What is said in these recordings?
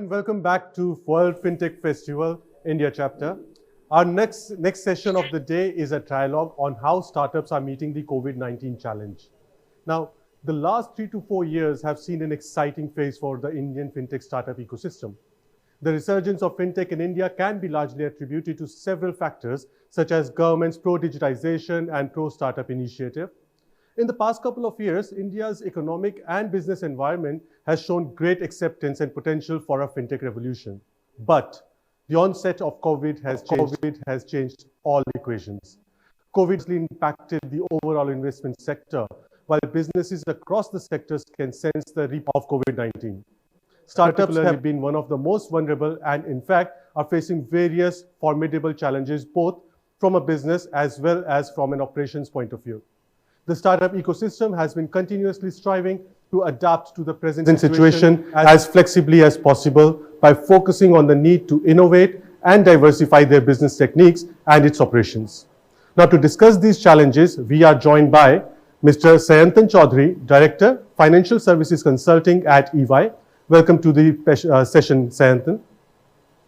and welcome back to World FinTech Festival, India chapter. Our next session of the day is a dialogue on how startups are meeting the COVID-19 challenge. Now, the last 3 to 4 years have seen an exciting phase for the Indian FinTech startup ecosystem. The resurgence of FinTech in India can be largely attributed to several factors, such as government's pro-digitization and pro-startup initiative. In the past couple of years, India's economic and business environment has shown great acceptance and potential for a FinTech revolution. But the onset of COVID has changed all equations. COVID has impacted the overall investment sector, while businesses across the sectors can sense the reap of COVID-19. Startups have been one of the most vulnerable and, in fact, are facing various formidable challenges, both from a business as well as from an operations point of view. The startup ecosystem has been continuously striving to adapt to the present situation as flexibly as possible by focusing on the need to innovate and diversify their business techniques and its operations. Now, to discuss these challenges, we are joined by Mr. Sayantan Chaudhary, Director, Financial Services Consulting at EY. Welcome to the session, Sayantan.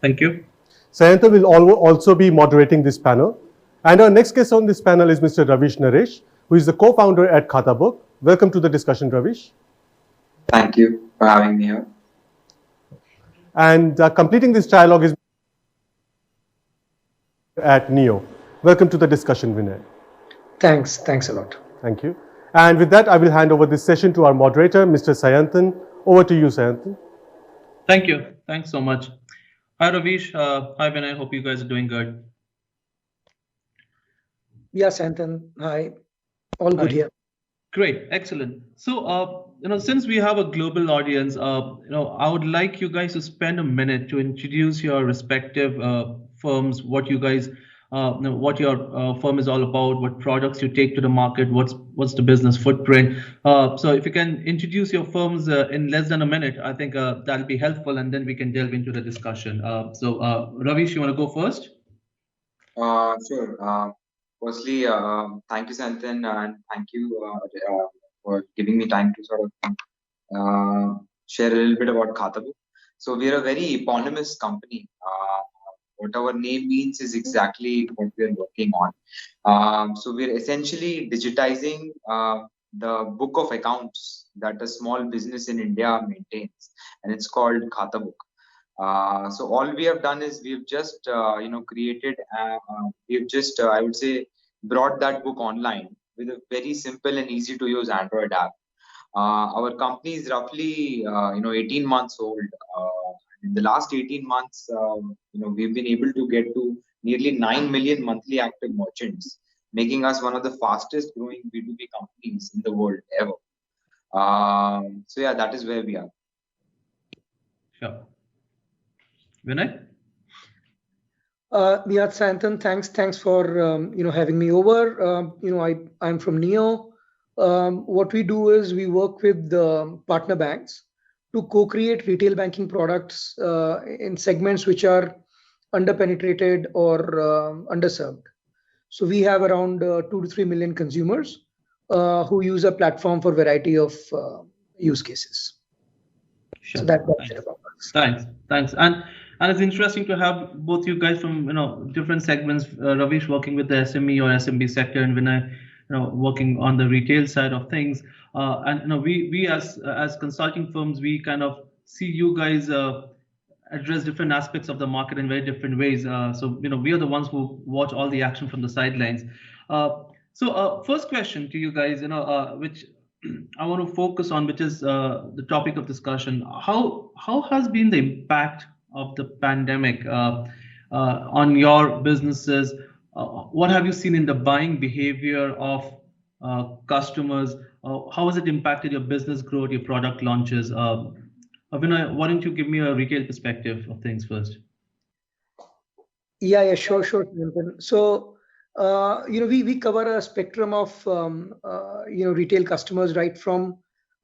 Thank you. Sayantan will also be moderating this panel. And our next guest on this panel is Mr. Ravish Naresh, who is the co-founder at Khatabook. Welcome to the discussion, Ravish. Thank you for having me here. And completing this dialogue is at Neo. Welcome to the discussion, Vinay. Thanks a lot. Thank you. And with that, I will hand over this session to our moderator, Mr. Sayantan. Over to you, Sayantan. Thank you. Thanks so much. Hi, Ravish. Hi, Vinay. Hope you guys are doing good. Yeah, Sayantan. Hi. All good here. Great. Excellent. So, since we have a global audience, I would like you guys to spend a minute to introduce your respective firms, what you guys, what your firm is all about, what products you take to the market, what's the business footprint. So if you can introduce your firms in less than a minute, I think that'll be helpful, and then we can delve into the discussion. So Ravish, you want to go first? Sure. Firstly, thank you, Sayantan, and thank you for giving me time to sort of share a little bit about Khatabook. So we are a very eponymous company. What our name means is exactly what we are working on. So we're essentially digitizing the book of accounts that a small business in India maintains, and it's called Khatabook. So all we have done is we've just created, I would say, brought that book online with a very simple and easy to use Android app. Our company is roughly 18 months old. In the last 18 months, we've been able to get to nearly 9 million monthly active merchants, making us one of the fastest growing B2B companies in the world ever. So yeah, that is where we are. Sure. Vinay? Yeah, Sayantan, thanks for having me over. I'm from Neo. What we do is we work with the partner banks to co-create retail banking products in segments which are underpenetrated or underserved. So we have around 2 to 3 million consumers who use a platform for a variety of use cases. Sure. So that's it about us. Thanks. And it's interesting to have both you guys from different segments. Ravish working with the SME or SMB sector, and Vinay working on the retail side of things. And we as consulting firms, we kind of see you guys address different aspects of the market in very different ways. So we are the ones who watch all the action from the sidelines. So first question to you guys, which I want to focus on, which is the topic of discussion. How has been the impact of the pandemic on your businesses? What have you seen in the buying behavior of customers? How has it impacted your business growth, your product launches? Vinay, why don't you give me a retail perspective of things first? Yeah, sure. So, we cover a spectrum of, retail customers, right from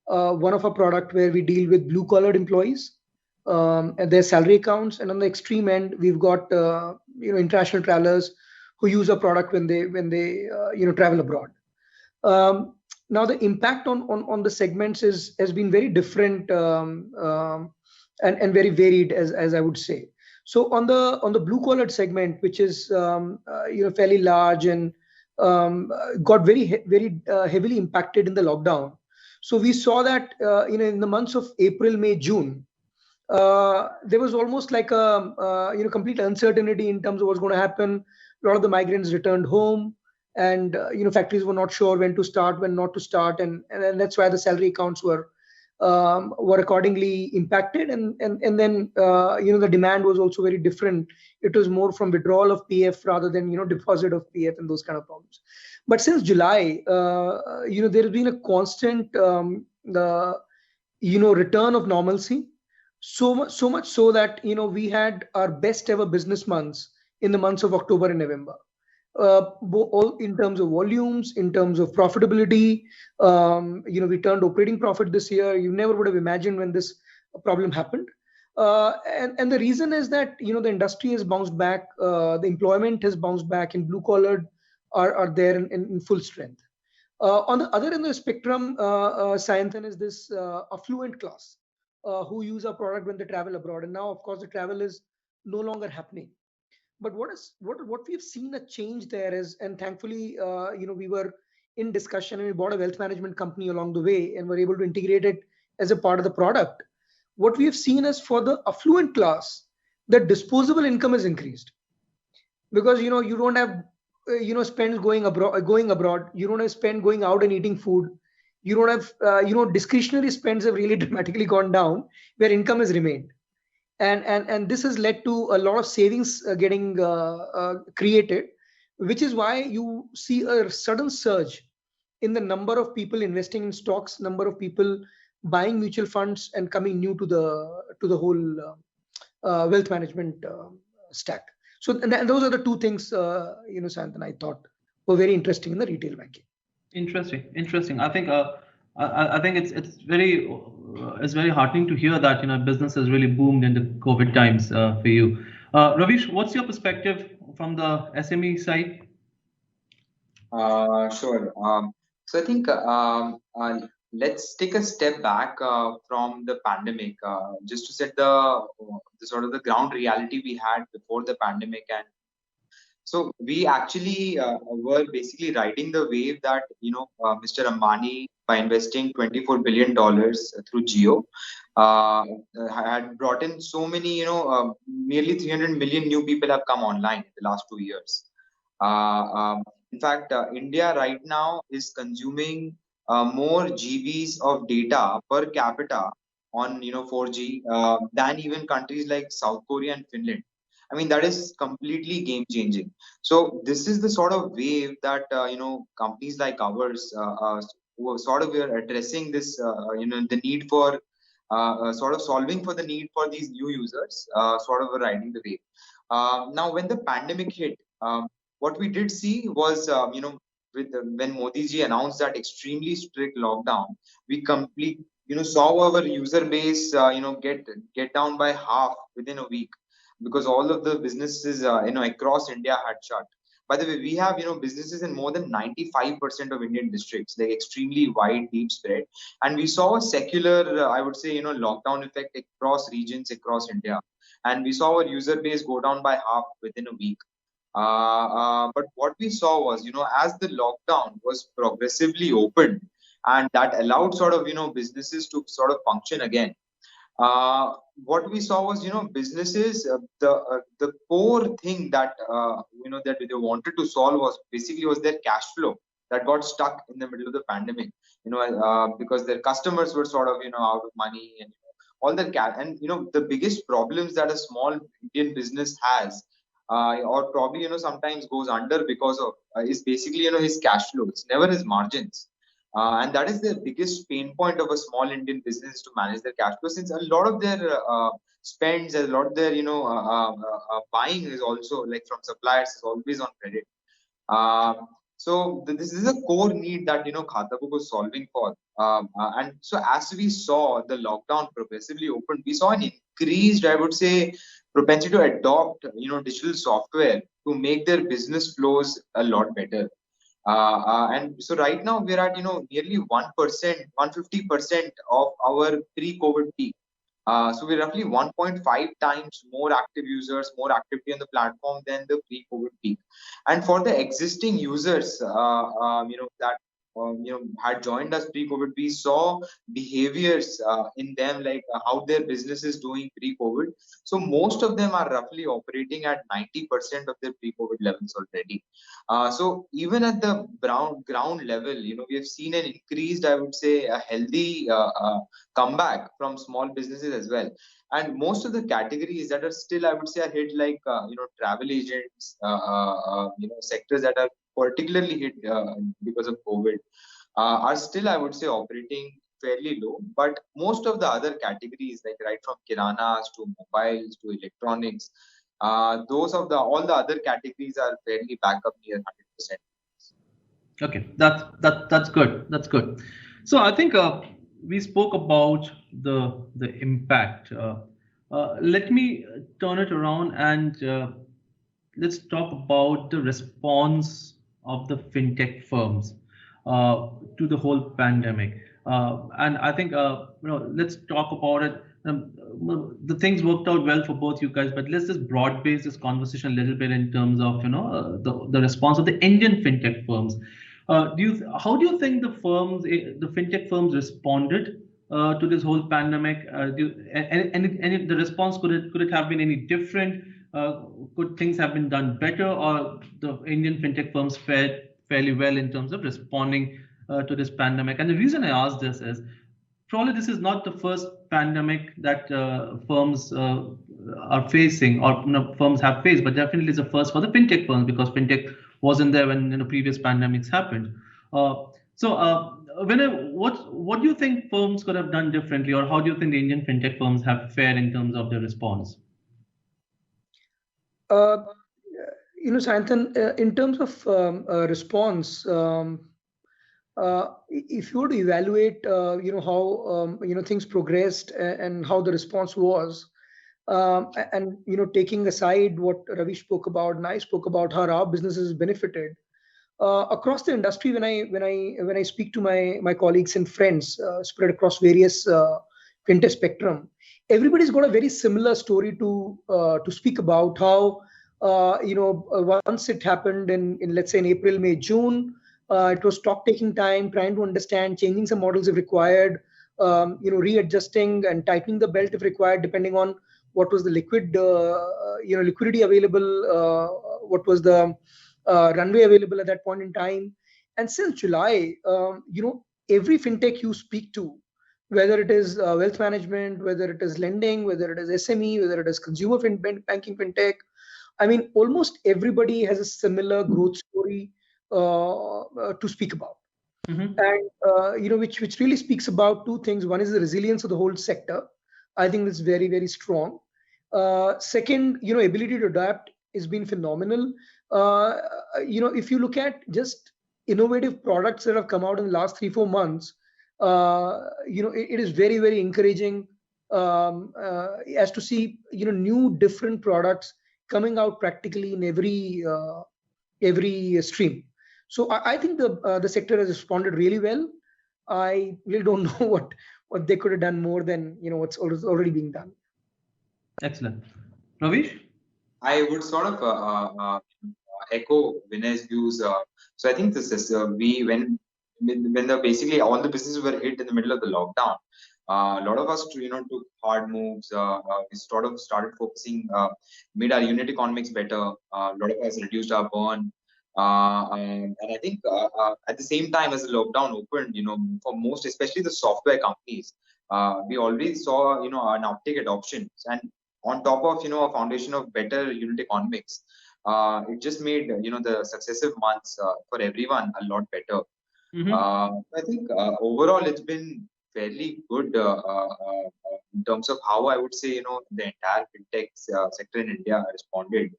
one of our product where we deal with blue-collared employees and their salary accounts, and on the extreme end, we've got international travelers who use a product when they travel abroad. Now the impact on the segments has been very different and very varied, as I would say. So on the blue collar segment, which is fairly large and got very heavily impacted in the lockdown. So we saw that in the months of April, May, June, there was almost like a complete uncertainty in terms of what's going to happen. A lot of the migrants returned home, and factories were not sure when to start, when not to start, and that's why the salary accounts were accordingly impacted, and then the demand was also very different. It was more from withdrawal of PF rather than deposit of PF and those kind of problems. But since July, there has been a constant return of normalcy. So much so that we had our best ever business months in the months of October and November, all in terms of volumes, in terms of profitability. We turned operating profit this year. You never would have imagined when this problem happened. And the reason is that the industry has bounced back, the employment has bounced back, and blue collared are there in full strength. On the other end of the spectrum, Sayantan, is this affluent class who use our product when they travel abroad. And now, of course, the travel is no longer happening. But what we've seen a change there is, and thankfully, we were in discussion and we bought a wealth management company along the way and were able to integrate it as a part of the product. What we have seen is for the affluent class, the disposable income has increased because you don't have spends going abroad. You don't have spend going out and eating food. You don't have discretionary spends have really dramatically gone down where income has remained, and this has led to a lot of savings getting created, which is why you see a sudden surge in the number of people investing in stocks, number of people buying mutual funds and coming new to the whole wealth management stack. So and those are the two things, Sayantan, I thought were very interesting in the retail banking. Interesting. I think it's very heartening to hear that business has really boomed in the COVID times for you. Ravish, what's your perspective from the SME side? Sure. So I think let's take a step back from the pandemic, just to set the sort of the ground reality we had before the pandemic. And so we actually were basically riding the wave that Mr. Ambani, by investing $24 billion through Jio, had brought in so many, nearly 300 million new people have come online in the last 2 years. In fact, India right now is consuming more GBs of data per capita on 4G than even countries like South Korea and Finland. I mean, that is completely game changing. So this is the sort of wave that companies like ours who are sort of addressing this the need for sort of solving for the need for these new users, sort of riding the wave. Now when the pandemic hit, what we did see was when Modi ji announced that extremely strict lockdown, we saw our user base get down by half within a week, because all of the businesses across India had shut. By the way, we have businesses in more than 95% of Indian districts, like extremely wide, deep spread, and we saw a secular, I would say, lockdown effect across regions across India, and we saw our user base go down by half within a week. But what we saw was, as the lockdown was progressively opened, and that allowed sort of businesses to sort of function again. What we saw was, businesses, the core thing that that they wanted to solve was their cash flow that got stuck in the middle of the pandemic. Because their customers were sort of out of money and all that cash. And the biggest problems that a small Indian business has, or probably sometimes goes under because of, is basically his cash flow. It's never his margins. And that is the biggest pain point of a small Indian business, to manage their cash flow, since a lot of their spends, a lot of their buying is also, like, from suppliers, is always on credit. So this is a core need that Khatabook was solving for. And so as we saw the lockdown progressively open, we saw an increased, I would say, propensity to adopt digital software to make their business flows a lot better. And so right now we're at nearly 1%, 150% of our pre-COVID peak. So we're roughly 1.5 times more active users, more activity on the platform than the pre-COVID peak. And for the existing users, that had joined us pre-COVID, we saw behaviors in them, like how their business is doing pre-COVID. So most of them are roughly operating at 90% of their pre-COVID levels already. So even at the ground level, we have seen an increased, I would say, a healthy comeback from small businesses as well. And most of the categories that are still, I would say, are hit, like travel agents, sectors that are particularly hit because of COVID, are still, I would say, operating fairly low. But most of the other categories, like right from kiranas to mobiles to electronics, those of the all the other categories are fairly back up near 100%. Okay, that's good. That's good. So I think we spoke about the impact. Let me turn it around and let's talk about the response of the fintech firms to the whole pandemic. And I think let's talk about it. The things worked out well for both you guys, but let's just broad base this conversation a little bit in terms of the response of the Indian fintech firms. How do you think the fintech firms responded to this whole pandemic? And the response, could it have been any different? Could things have been done better, or the Indian fintech firms fared fairly well in terms of responding to this pandemic? And the reason I ask this is probably this is not the first pandemic that firms are facing, or firms have faced, but definitely it's a first for the fintech firms, because fintech wasn't there when previous pandemics happened. What do you think firms could have done differently, or how do you think the Indian fintech firms have fared in terms of their response? Sayantan, in terms of response, if you were to evaluate, how things progressed and how the response was, and taking aside what Ravi spoke about and I spoke about, how our businesses benefited across the industry. When I speak to my colleagues and friends spread across various fintech spectrum, everybody's got a very similar story to speak about. How once it happened in let's say in April, May, June, it was stock taking time, trying to understand, changing some models if required, readjusting and tightening the belt if required, depending on what was the liquidity available, what was the runway available at that point in time. And since July, every fintech you speak to, whether it is wealth management, whether it is lending, whether it is SME, whether it is consumer banking fintech, I mean, almost everybody has a similar growth story to speak about. Mm-hmm. And which really speaks about two things. One is the resilience of the whole sector. I think it's very, very strong. Second, ability to adapt has been phenomenal. If you look at just innovative products that have come out in the last 3-4 months, it is very, very encouraging as to see new different products coming out practically in every stream. So I think the sector has responded really well. I really don't know what they could have done more than what's already being done. Excellent. Ravish? I would sort of echo Vinay's views. So I think this is when basically all the businesses were hit in the middle of the lockdown. A lot of us, took hard moves. We sort of started focusing, made our unit economics better. A lot of us reduced our burn. And I think at the same time as the lockdown opened, for most, especially the software companies, we already saw, an uptake adoption. And on top of, a foundation of better unit economics, it just made, the successive months for everyone a lot better. Mm-hmm. I think overall it's been fairly good in terms of how I would say, the entire fintech sector in India responded.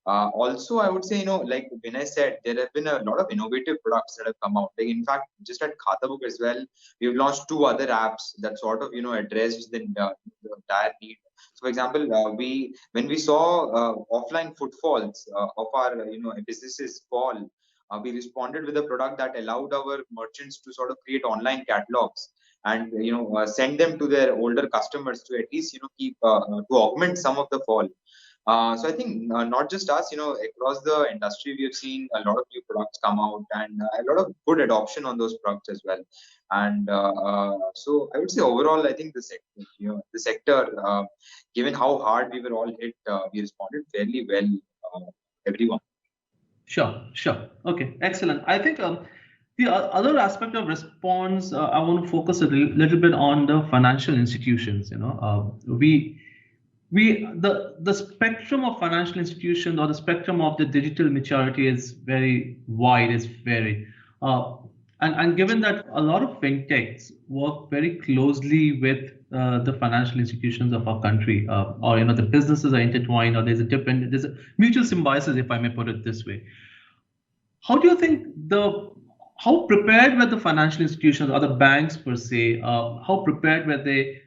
Also, I would say, like Vinay said, there have been a lot of innovative products that have come out. Like, in fact, just at Khatabook as well, we've launched 2 other apps that sort of, addressed the entire need. So, for example, when we saw offline footfalls of our, businesses fall, We responded with a product that allowed our merchants to sort of create online catalogs and send them to their older customers to at least keep to augment some of the fall. So I think not just us, across the industry, we have seen a lot of new products come out and a lot of good adoption on those products as well. And so I would say overall, I think the sector, given how hard we were all hit, we responded fairly well, everyone. Sure. Okay, excellent. I think the other aspect of response, I want to focus a little bit on the financial institutions. The spectrum of financial institutions or the spectrum of the digital maturity is very wide, is very and given that a lot of fintechs work very closely with the financial institutions of our country, or the businesses are intertwined, or there's a mutual symbiosis, if I may put it this way. How do you think how prepared were the financial institutions or the banks per se? How prepared were they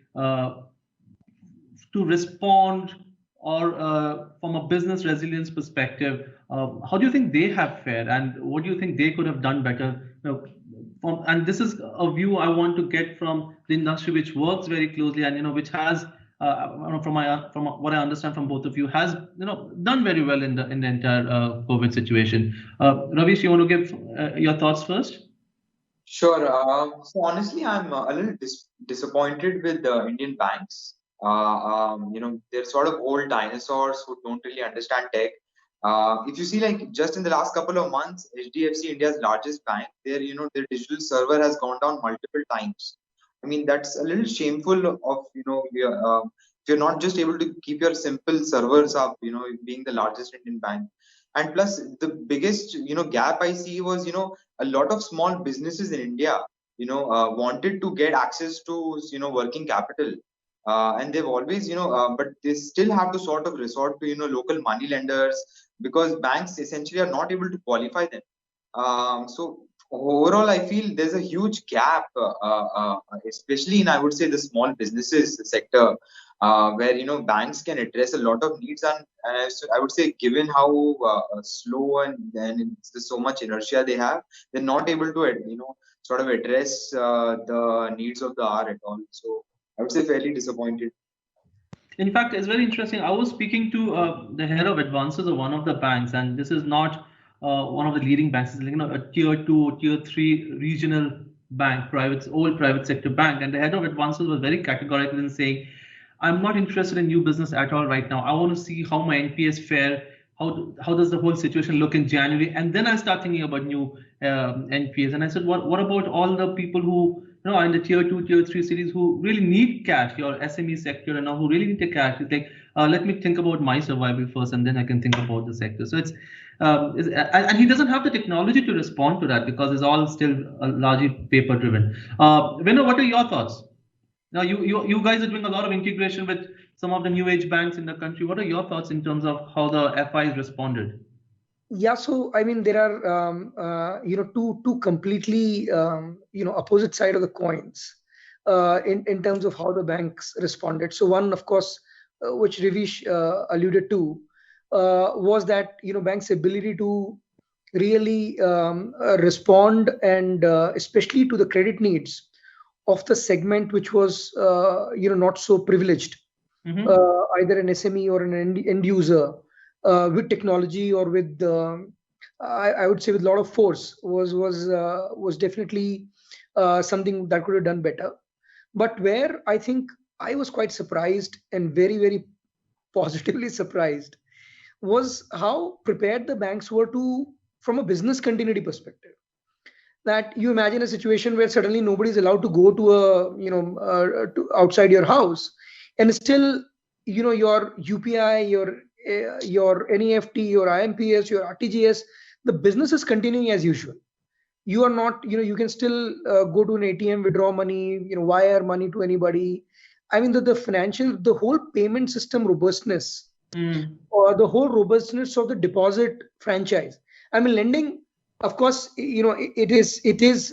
to respond, or from a business resilience perspective, how do you think they have fared, and what do you think they could have done better? And this is a view I want to get from the industry, which works very closely and which has, from what I understand from both of you, has done very well in the entire COVID situation. Ravish, you want to give your thoughts first? Sure. So honestly, I'm a little disappointed with the Indian banks. They're sort of old dinosaurs who don't really understand tech. If you see, like, just in the last couple of months, HDFC, India's largest bank, their digital server has gone down multiple times. I mean, that's a little shameful of, if you're not just able to keep your simple servers up, being the largest Indian bank. And plus, the biggest, gap I see was, a lot of small businesses in India, wanted to get access to, working capital. And they've always, but they still have to sort of resort to, local money lenders, because banks essentially are not able to qualify them. So overall, I feel there's a huge gap, especially in, I would say, the small businesses sector, where banks can address a lot of needs, and I would say, given how slow and there's so much inertia they have, they're not able to sort of address the needs of the hour at all. So I would say fairly disappointed. In fact, it's very interesting. I was speaking to the head of advances of one of the banks, and this is not one of the leading banks. It's a tier 2, tier 3 regional bank, old private sector bank. And the head of advances was very categorical in saying, I'm not interested in new business at all right now. I want to see how my NPS fare, how does the whole situation look in January, and then I start thinking about new NPS. And I said, what about all the people who are in the tier 2, tier 3 cities who really need cash, your SME sector, and who really need the cash? It's like, let me think about my survival first, and then I can think about the sector. So and he doesn't have the technology to respond to that, because it's all still largely paper driven. Vinod, what are your thoughts? Now, you guys are doing a lot of integration with some of the new age banks in the country. What are your thoughts in terms of how the FIs responded? Yeah, so I mean, there are two completely opposite side of the coins in terms of how the banks responded. So one, of course, which Ravish alluded to, was that banks' ability to really respond, and especially to the credit needs of the segment which was not so privileged, either an SME or an end user, with technology or with I would say with a lot of force, was definitely something that could have done better. But where I think I was quite surprised, and very, very positively surprised, was how prepared the banks were from a business continuity perspective. That you imagine a situation where suddenly nobody is allowed to go to to outside your house, and still your UPI, your NEFT, your IMPS, your RTGS, the business is continuing as usual. You are not, you can still go to an ATM, withdraw money, wire money to anybody. I mean, the whole payment system robustness, or the whole robustness of the deposit franchise. I mean, lending, of course, it is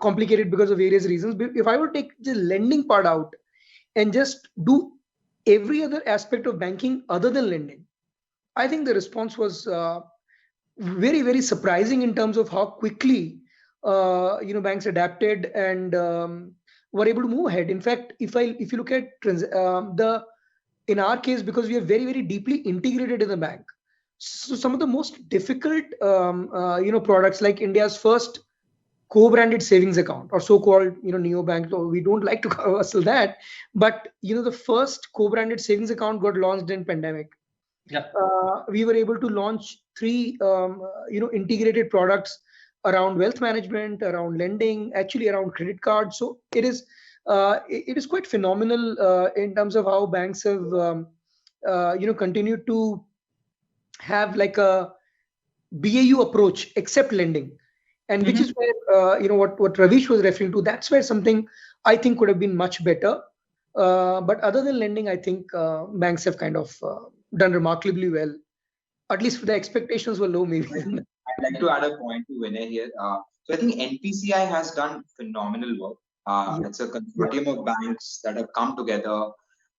complicated because of various reasons. But if I would take the lending part out and just do every other aspect of banking other than lending, I think the response was very, very surprising in terms of how quickly banks adapted and were able to move ahead. In fact, if you look at in our case, because we are very, very deeply integrated in the bank, so some of the most difficult products, like India's first co-branded savings account, or so-called neobank, though we don't like to hustle that, but the first co-branded savings account got launched in pandemic. Yeah. We were able to launch 3 integrated products around wealth management, around lending, actually around credit cards. So it is quite phenomenal in terms of how banks have continued to have like a BAU approach except lending, and which is where what Ravish was referring to. That's where something I think could have been much better. But other than lending, I think banks have kind of done remarkably well. At least the expectations were low, maybe. I'd like to add a point to Vinay here. So I think NPCI has done phenomenal work. It's a consortium of banks that have come together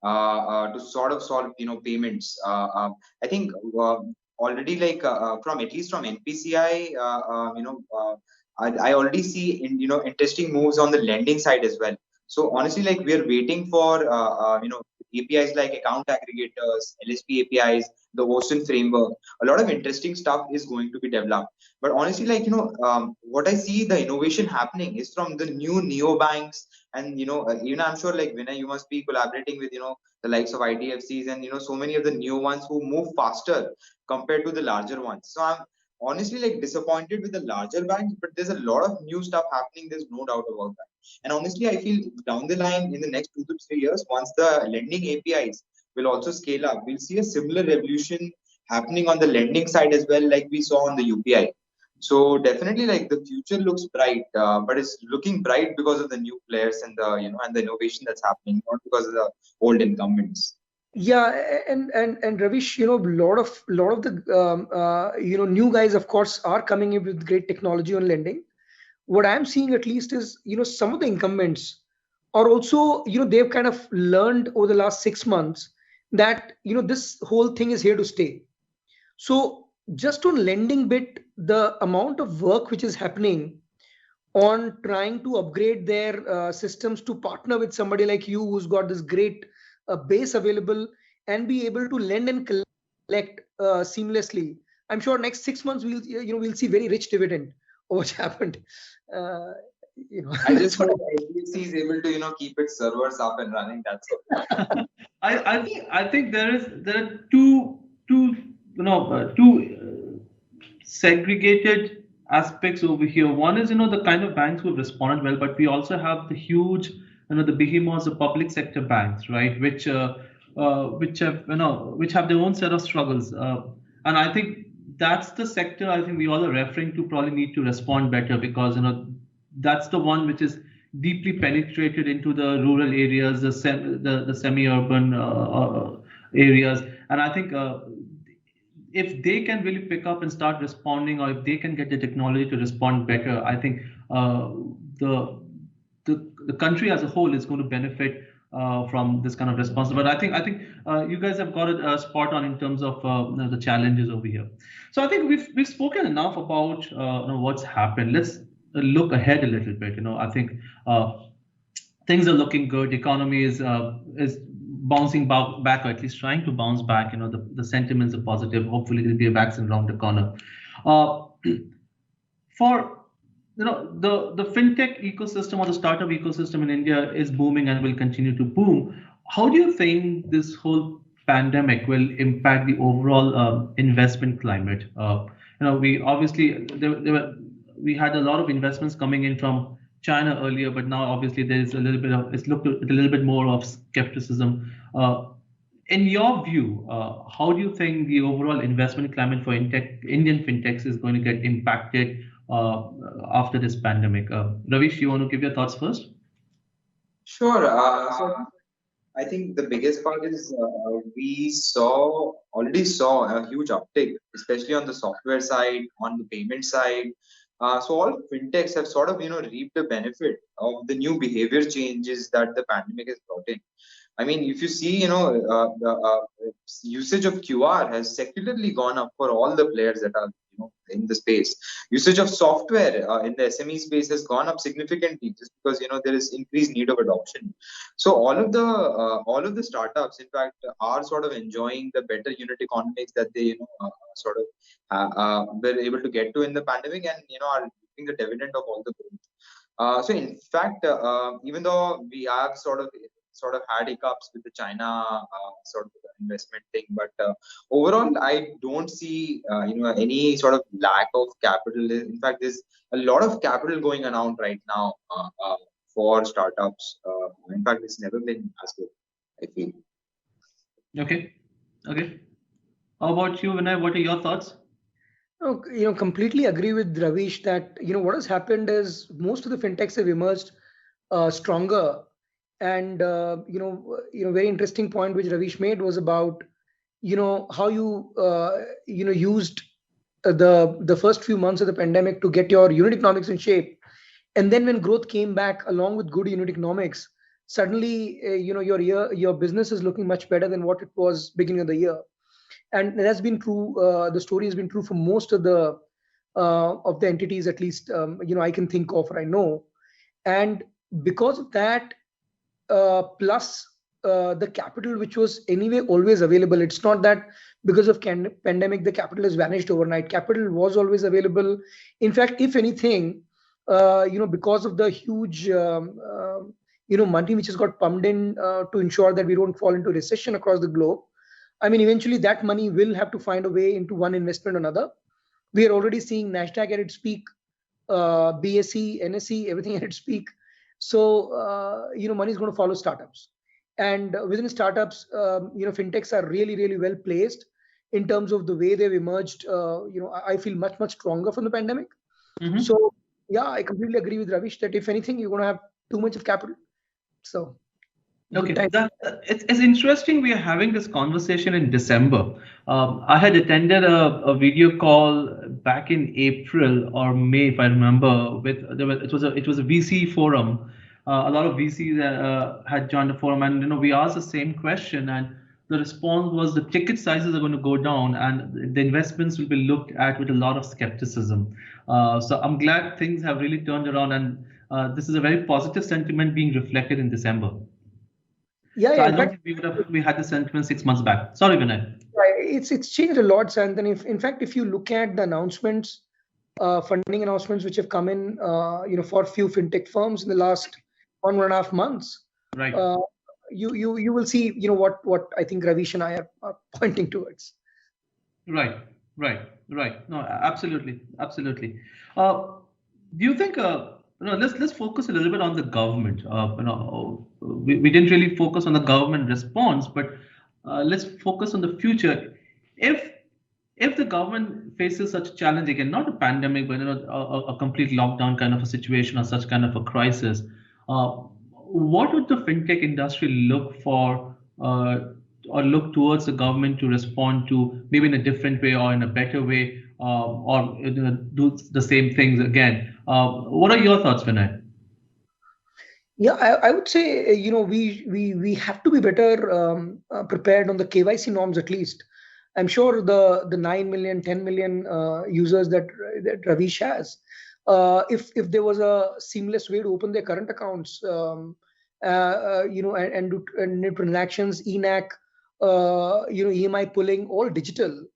to sort of solve payments. I think already from at least from NPCI, I already see interesting moves on the lending side as well. So honestly, like, we are waiting for APIs like account aggregators, LSP APIs, the OSINT framework. A lot of interesting stuff is going to be developed. But honestly, what I see the innovation happening is from the new neobanks, and even I'm sure, like, Vinay, you must be collaborating with the likes of IDFCs and so many of the new ones who move faster compared to the larger ones. So I'm honestly disappointed with the larger banks, but there's a lot of new stuff happening. There's no doubt about that. And honestly, I feel down the line in the next 2 to 3 years, once the lending APIs will also scale up, we'll see a similar revolution happening on the lending side as well, like we saw on the UPI. So definitely, the future looks bright, but it's looking bright because of the new players and the and the innovation that's happening, not because of the old incumbents. Yeah, and Ravish, a lot of the new guys, of course, are coming in with great technology on lending. What I'm seeing at least is some of the incumbents are also they've kind of learned over the last 6 months that this whole thing is here to stay. So just on lending bit, the amount of work which is happening on trying to upgrade their systems to partner with somebody like you who's got this great base available and be able to lend and collect seamlessly. I'm sure next 6 months we'll see very rich dividend of what's happened. I just hope IDFC is able to keep its servers up and running. That's all. I think there are two segregated aspects over here. One is the kind of banks who have responded well, but we also have the huge the behemoths, the public sector banks, right, which have their own set of struggles, and I think that's the sector I think we all are referring to probably need to respond better, because that's the one which is deeply penetrated into the rural areas, the semi-urban areas, and I think if they can really pick up and start responding, or if they can get the technology to respond better, I think the country as a whole is going to benefit from this kind of response. But I think you guys have got it spot on in terms of the challenges over here. So I think we've spoken enough about what's happened. Let's look ahead a little bit. I think things are looking good. Economy is bouncing back, or at least trying to bounce back. The sentiments are positive. Hopefully there'll be a vaccine around the corner. For the fintech ecosystem or the startup ecosystem in India is booming and will continue to boom. How do you think this whole pandemic will impact the overall investment climate? We obviously we had a lot of investments coming in from China earlier, but now obviously there's it's looked at a little bit more of skepticism. In your view, how do you think the overall investment climate for Indian fintechs is going to get impacted after this pandemic? Ravish, you want to give your thoughts first? Sure. So I think the biggest part is we already saw a huge uptick, especially on the software side, on the payment side. So all fintechs have sort of reaped the benefit of the new behavior changes that the pandemic has brought in. I mean, if you see, the usage of QR has secularly gone up for all the players that are in the space. Usage of software in the SME space has gone up significantly just because there is increased need of adoption. So all of the startups, in fact, are sort of enjoying the better unit economics that they sort of were able to get to in the pandemic, and are reaping the dividend of all the growth. So in fact, even though we have sort of had hiccups with the China sort of investment thing, but overall, I don't see any sort of lack of capital. In fact, there's a lot of capital going around right now for startups. In fact, it's never been as good, I feel. Okay. How about you, Vinay? What are your thoughts? Completely agree with Ravish that what has happened is most of the fintechs have emerged stronger, and very interesting point which Ravish made was about how you used the first few months of the pandemic to get your unit economics in shape, and then when growth came back along with good unit economics, suddenly your business is looking much better than what it was beginning of the year. And that's been true. The story has been true for most of the entities, at least I can think of or I know. And because of that, plus the capital which was anyway always available. It's not that because of pandemic the capital has vanished overnight. Capital was always available. In fact, if anything, because of the huge money which has got pumped in to ensure that we don't fall into recession across the globe. I mean, eventually that money will have to find a way into one investment or another. We are already seeing NASDAQ at its peak, BSE, NSE, everything at its peak. So, money is going to follow startups. And within startups, fintechs are really, really well placed in terms of the way they've emerged. I feel much, much stronger from the pandemic. Mm-hmm. So, yeah, I completely agree with Ravish that if anything, you're going to have too much of capital. So. Okay, it's interesting we are having this conversation in December. I had attended a video call back in April or May, if I remember. It was a VC forum. A lot of VCs had joined the forum, and we asked the same question, and the response was the ticket sizes are going to go down, and the investments will be looked at with a lot of skepticism. So I'm glad things have really turned around, and this is a very positive sentiment being reflected in December. Yeah, so I don't think we had the sentiment 6 months back. Sorry, Vinay. It's changed a lot, Anthony. In fact, if you look at the announcements, funding announcements which have come in, for few fintech firms in the last 1.5 months, right? You will see, what I think Ravish and I are pointing towards. Right. No, absolutely. Do you think? Let's focus a little bit on the government. We didn't really focus on the government response, but let's focus on the future. If the government faces such a challenge again, not a pandemic, but a complete lockdown kind of a situation or such kind of a crisis, what would the fintech industry look for or look towards the government to respond to, maybe in a different way or in a better way, or do the same things again? What are your thoughts, Vinay? Yeah, I would say we have to be better prepared on the KYC norms at least. I'm sure the 9 million, 10 million users that Ravish has, if there was a seamless way to open their current accounts, and do transactions, ENAC, EMI pulling, all digital,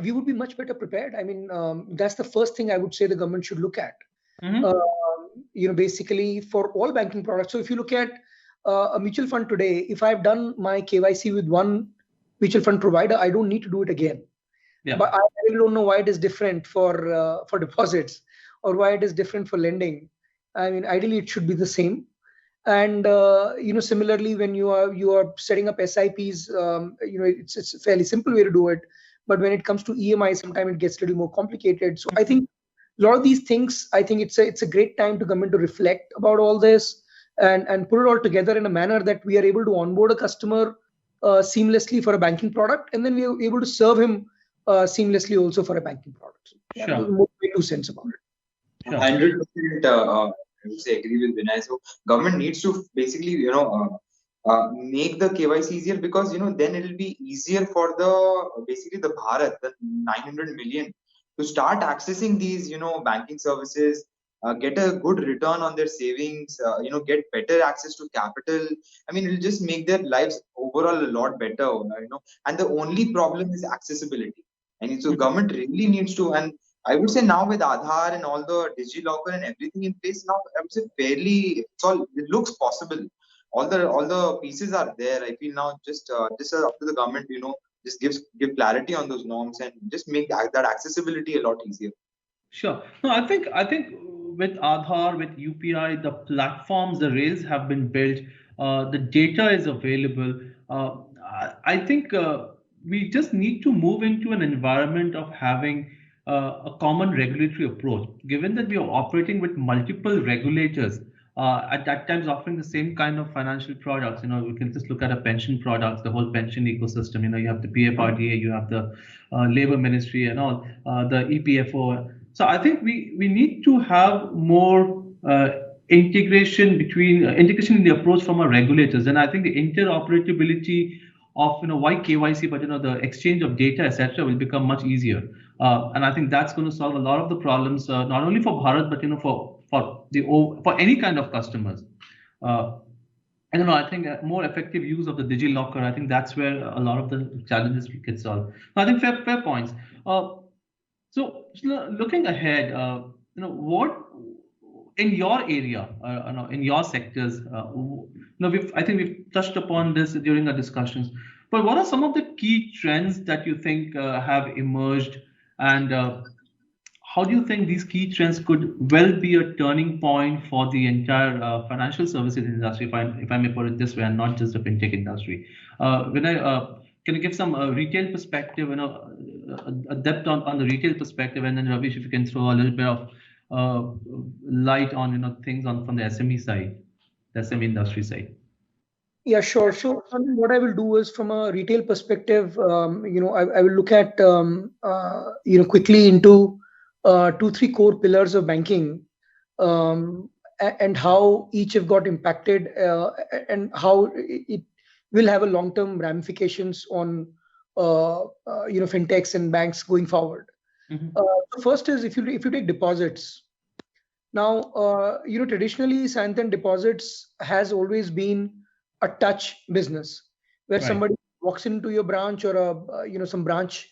we would be much better prepared. I mean, that's the first thing I would say the government should look at. Mm-hmm. Basically for all banking products. So if you look at a mutual fund today, if I've done my KYC with one mutual fund provider, I don't need to do it again. Yeah. But I really don't know why it is different for deposits or why it is different for lending. I mean, ideally it should be the same. And similarly, when you are setting up SIPs, it's a fairly simple way to do it. But when it comes to EMI, sometimes it gets a little more complicated. So I think a lot of these things, I think it's a great time to government to reflect about all this and put it all together in a manner that we are able to onboard a customer seamlessly for a banking product, and then we are able to serve him seamlessly also for a banking product. So sure. More 2 cents about it. 100%. I would say agree with Vinay. So government needs to basically, make the KYC easier, because then it will be easier for the Bharat, the 900 million, to start accessing these, banking services, get a good return on their savings, get better access to capital. I mean, it'll just make their lives overall a lot better, and the only problem is accessibility. And so government really needs to, and I would say now with Aadhaar and all the DigiLocker and everything in place now, I would say it looks possible. All the pieces are there. I feel now just up to the government, just give clarity on those norms and just make that accessibility a lot easier. Sure. No, I think with Aadhaar, with UPI, the platforms, the rails have been built. The data is available. I think we just need to move into an environment of having a common regulatory approach. Given that we are operating with multiple regulators, at that times offering the same kind of financial products. We can just look at a pension products, the whole pension ecosystem. You have the PFRDA, you have the Labor Ministry and all, the EPFO. So I think we need to have more integration in the approach from our regulators, and I think the interoperability of why KYC, but the exchange of data, etc., will become much easier. And I think that's going to solve a lot of the problems, not only for Bharat, but for any kind of customers. I think a more effective use of the DigiLocker, I think that's where a lot of the challenges we can solve. I think fair points. So looking ahead, what in your area, in your sectors, I think we've touched upon this during our discussions. But what are some of the key trends that you think have emerged, and how do you think these key trends could well be a turning point for the entire financial services industry, if I may put it this way, and not just the fintech industry? Can you give some retail perspective, a depth on the retail perspective, and then Ravish, if you can throw a little bit of light on things from the SME side, the SME industry side. Yeah, sure. So what I will do is, from a retail perspective, I will look at quickly into 2-3 core pillars of banking, and how each have got impacted, and how it will have a long-term ramifications on fintechs and banks going forward. First is if you take deposits. Now, traditionally, Santan, deposits has always been a touch business, where somebody walks into your branch, or some branch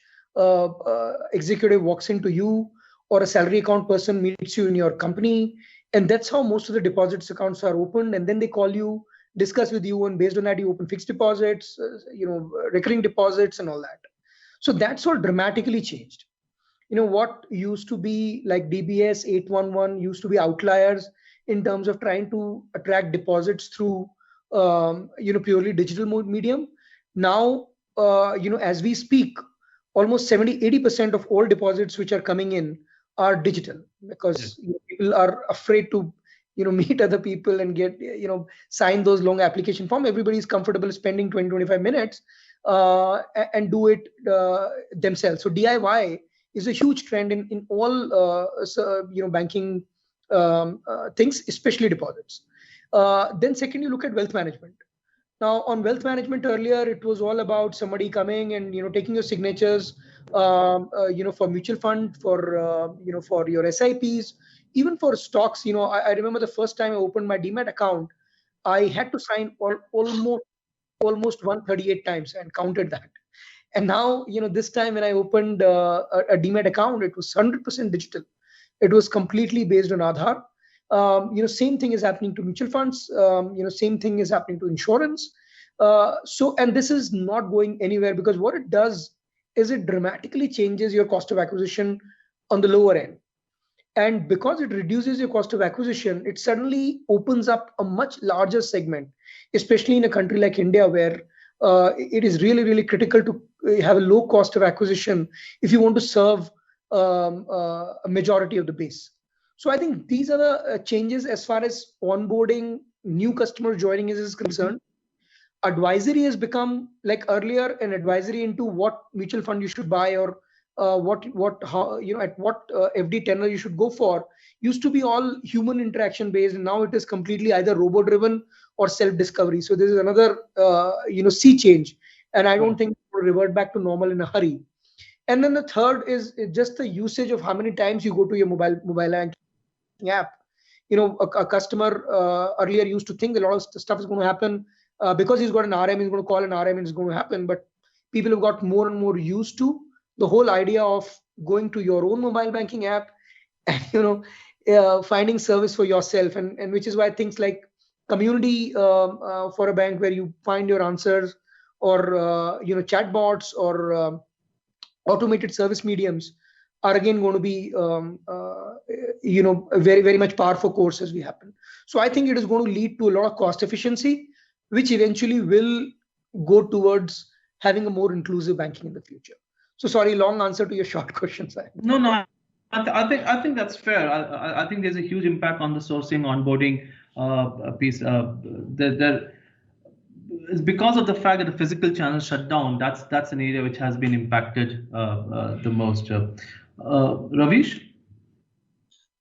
executive walks into you, or a salary account person meets you in your company, and that's how most of the deposits accounts are opened. And then they call you, discuss with you, and based on that you open fixed deposits, recurring deposits and all that. So that's all dramatically changed. What used to be like DBS 811 used to be outliers in terms of trying to attract deposits through purely digital medium. Now, as we speak, almost 70-80% of all deposits which are coming in are digital, because people are afraid to meet other people and get sign those long application form. Everybody is comfortable spending 20-25 minutes and do it themselves. So DIY is a huge trend in all banking things, especially deposits. Then second, you look at wealth management. Now, on wealth management, earlier it was all about somebody coming and taking your signatures, for mutual fund, for your SIPs, even for stocks. I remember the first time I opened my Demat account, I had to sign almost 138 times, and counted that. And now, this time when I opened a Demat account, it was 100% digital. It was completely based on Aadhaar. Same thing is happening to mutual funds. Same thing is happening to insurance. And this is not going anywhere, because what it does is it dramatically changes your cost of acquisition on the lower end. And because it reduces your cost of acquisition, it suddenly opens up a much larger segment, especially in a country like India, where it is really, really critical to have a low cost of acquisition if you want to serve a majority of the base. So I think these are the changes as far as onboarding new customers joining is concerned. Advisory has become, like earlier, an advisory into what mutual fund you should buy, or at what FD tenor you should go for, used to be all human interaction based, and now it is completely either robo driven or self discovery. So this is another sea change, and I don't think it will revert back to normal in a hurry. And then the third is just the usage of how many times you go to your mobile banking app. A customer earlier used to think that a lot of stuff is going to happen because he's got an RM, he's going to call an RM and it's going to happen. But people have got more and more used to the whole idea of going to your own mobile banking app and finding service for yourself, and which is why things like community for a bank where you find your answers, or chatbots, or automated service mediums are again going to be very, very much par for course as we happen. So I think it is going to lead to a lot of cost efficiency, which eventually will go towards having a more inclusive banking in the future. So sorry, long answer to your short question, Sai. No. I think that's fair. I think there's a huge impact on the sourcing, onboarding piece. It's because of the fact that the physical channels shut down. That's an area which has been impacted the most. Ravish?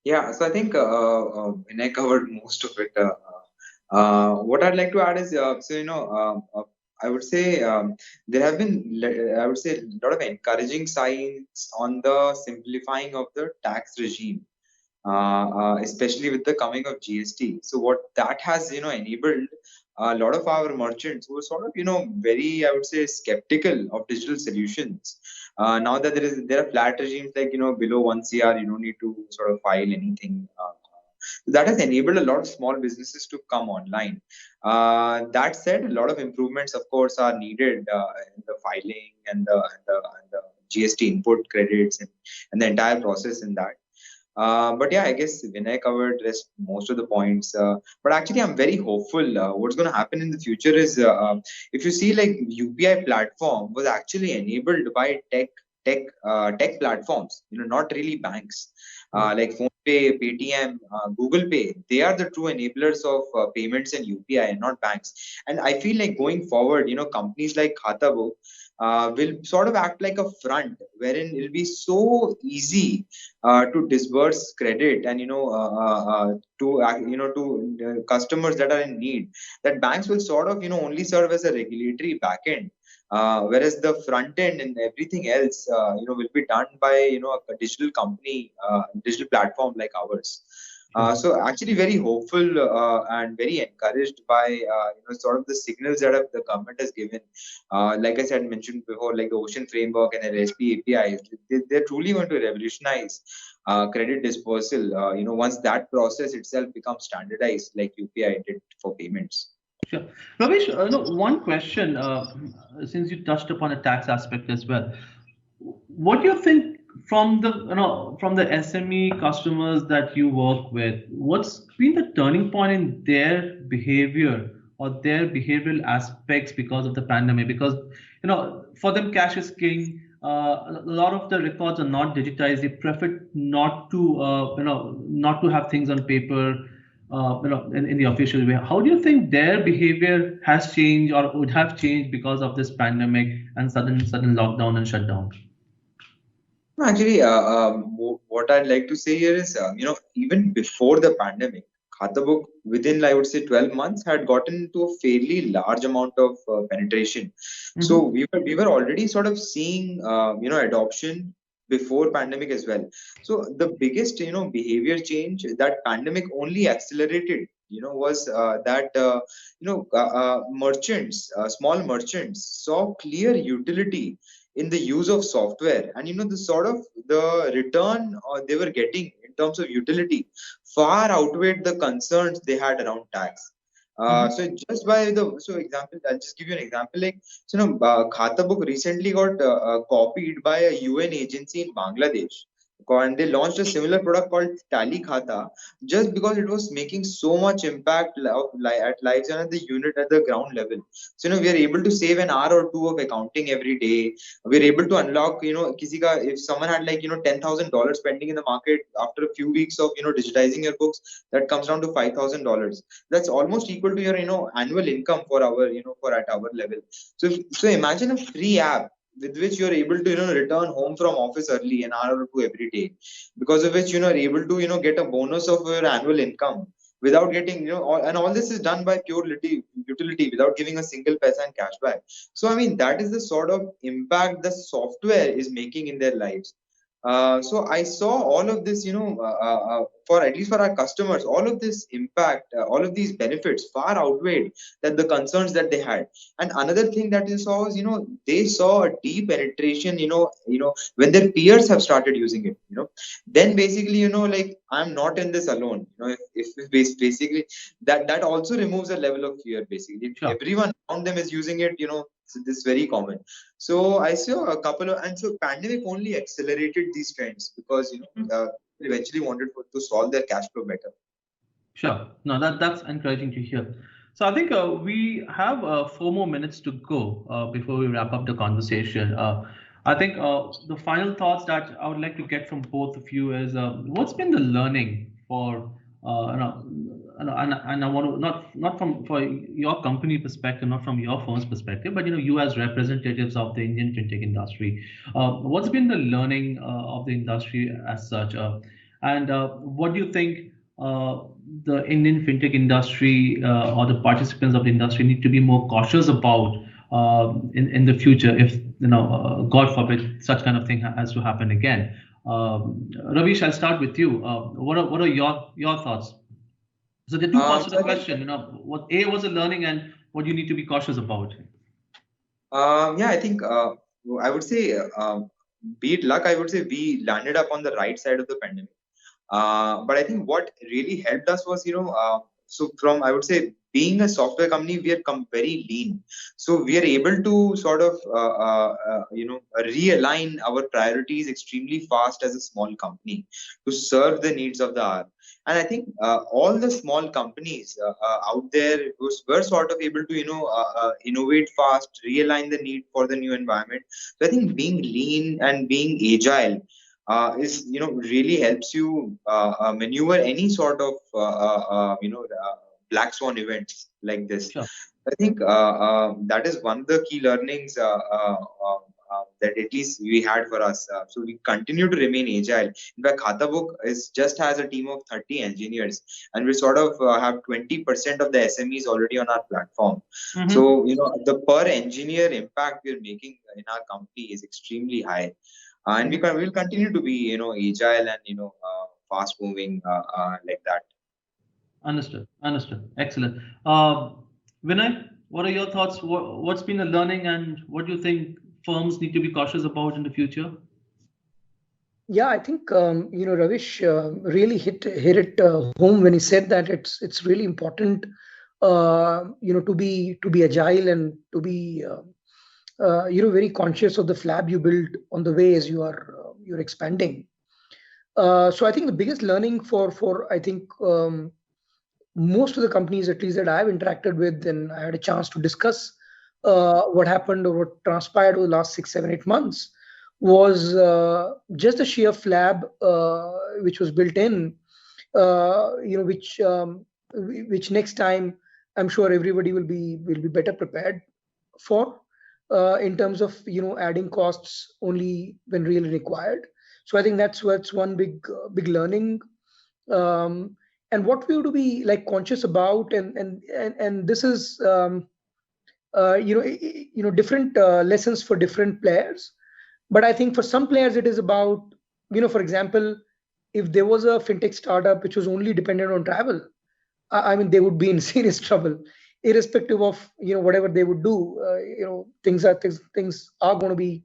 Yeah, so I think Vinay covered most of it. What I'd like to add is, I would say there have been, I would say, a lot of encouraging signs on the simplifying of the tax regime, especially with the coming of GST. So what that has, enabled a lot of our merchants who are sort of, very, I would say, skeptical of digital solutions. Now that there are flat regimes like, below 1 CR, you don't need to sort of file anything. That has enabled a lot of small businesses to come online. That said, a lot of improvements, of course, are needed in the filing and the GST input credits and the entire process in that. But yeah, I guess Vinay covered most of the points. But actually, I'm very hopeful. What's going to happen in the future is, if you see, like UPI platform was actually enabled by tech platforms. Not really banks. Like PhonePe, Paytm, Google Pay, they are the true enablers of payments and UPI, and not banks. And I feel like going forward, companies like Khatabook will sort of act like a front wherein it'll be so easy to disburse credit and to customers that are in need, that banks will sort of only serve as a regulatory backend. Whereas the front end and everything else, will be done by a digital company, digital platform like ours. So actually very hopeful and very encouraged by sort of the signals that the government has given. Like I said, mentioned before, like the Ocean Framework and LSP APIs, they're truly going to revolutionize credit dispersal. Once that process itself becomes standardized, like UPI did for payments. Sure. Ravish, one question, since you touched upon the tax aspect as well. What do you think from the SME customers that you work with? What's been the turning point in their behavior or their behavioral aspects because of the pandemic? Because for them, cash is king. A lot of the records are not digitized. They prefer not to have things on paper. In the official way. How do you think their behavior has changed or would have changed because of this pandemic and sudden lockdown and shutdown? Actually, what I'd like to say here is, even before the pandemic, Khatabook within, I would say, 12 months had gotten to a fairly large amount of penetration. Mm-hmm. So we were already sort of seeing, adoption before pandemic as well. So the biggest, behavior change that pandemic only accelerated, was that, merchants, small merchants saw clear utility in the use of software, and the sort of the return they were getting in terms of utility far outweighed the concerns they had around tax. So just by example, I'll just give you an example. Like, Khatabook recently got copied by a UN agency in Bangladesh, and they launched a similar product called Tally Khata just because it was making so much impact at lives and at the unit at the ground level. So we are able to save an hour or two of accounting every day. We are able to unlock if someone had like $10,000 spending in the market, after a few weeks of digitizing your books, that comes down to $5,000. That's almost equal to your annual income for our at our level. So imagine a free app with which you're able to return home from office early, an hour or two every day, because of which are able to get a bonus of your annual income without getting, and all this is done by pure utility without giving a single paisa in cashback. So I mean, that is the sort of impact the software is making in their lives. So I saw all of this, for at least for our customers, all of this impact, all of these benefits far outweighed that the concerns that they had. And another thing that they saw was, they saw a deep penetration, when their peers have started using it, then basically, like, I'm not in this alone. If basically that also removes a level of fear. Basically, if Sure. everyone around them is using it, so this is very common. So I saw a couple of, and so pandemic only accelerated these trends because eventually wanted to solve their cash flow better. Sure. No, that's encouraging to hear. So I think we have 4 more minutes to go before we wrap up the conversation. I think the final thoughts that I would like to get from both of you is what's been the learning for and I want to not from for your company perspective, not from your firm's perspective, but you as representatives of the Indian fintech industry, what's been the learning of the industry as such, and what do you think the Indian fintech industry or the participants of the industry need to be more cautious about in the future if God forbid such kind of thing has to happen again? Ravish, I'll start with you. What are your thoughts? So the two parts to the question, what was the learning and what you need to be cautious about? Yeah, I think I would say, be it luck, I would say we landed up on the right side of the pandemic. But I think what really helped us was, so from, I would say, being a software company, we are very lean. So we are able to sort of, realign our priorities extremely fast as a small company to serve the needs of the hour. And I think all the small companies out there were sort of able to, innovate fast, realign the need for the new environment. So I think being lean and being agile is really helps you maneuver any sort of black swan events like this. Sure. I think that is one of the key learnings that at least we had for us. So we continue to remain agile. In fact, Khatabook just has a team of 30 engineers, and we sort of have 20% of the SMEs already on our platform. Mm-hmm. So the per engineer impact we're making in our company is extremely high. And we'll continue to be, agile and, fast moving like that. Understood. Excellent. Vinay, what are your thoughts? What's been the learning and what do you think firms need to be cautious about in the future? Yeah, I think Ravish really hit it home when he said that it's really important to be agile and to be very conscious of the flab you build on the way as you're expanding. So I think the biggest learning for I think most of the companies, at least that I've interacted with, and I had a chance to discuss what happened or what transpired over the last 6, 7, 8 months, was just the sheer flab which was built in, which next time I'm sure everybody will be better prepared for. In terms of adding costs only when really required. So I think that's one big learning, and what we have to be like conscious about, and this is different lessons for different players. But I think for some players it is about for example, if there was a fintech startup which was only dependent on travel, I mean they would be in serious trouble. Irrespective of whatever they would do, things are going to be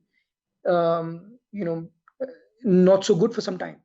not so good for some time.